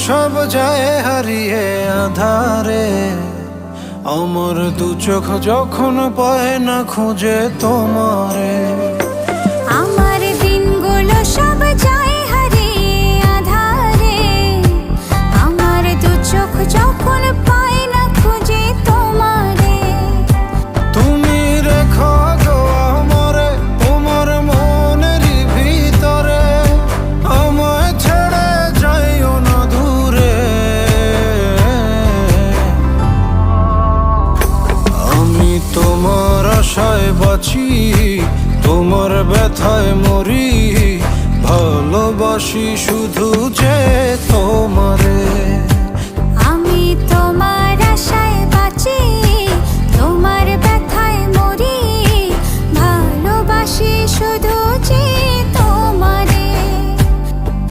সব যায় হারিয়ে আধারে, আমার দু চোখ যখন পায় না খুঁজে তোমারে। আমার দিনগুলো সব যায় হারিয়ে আধারে, আমার দু চোখ যখন পায় না খুঁজে তোমারে। তুমি রেখো গো আমারে তোমার মনের ভিতরে, আমায় ছেড়ে যাইও না দূরে। আমি তোমার আশায় বাঁচি, তোমার ব্যথায় মরি, ভালোবাসি শুধু যে তোমারে।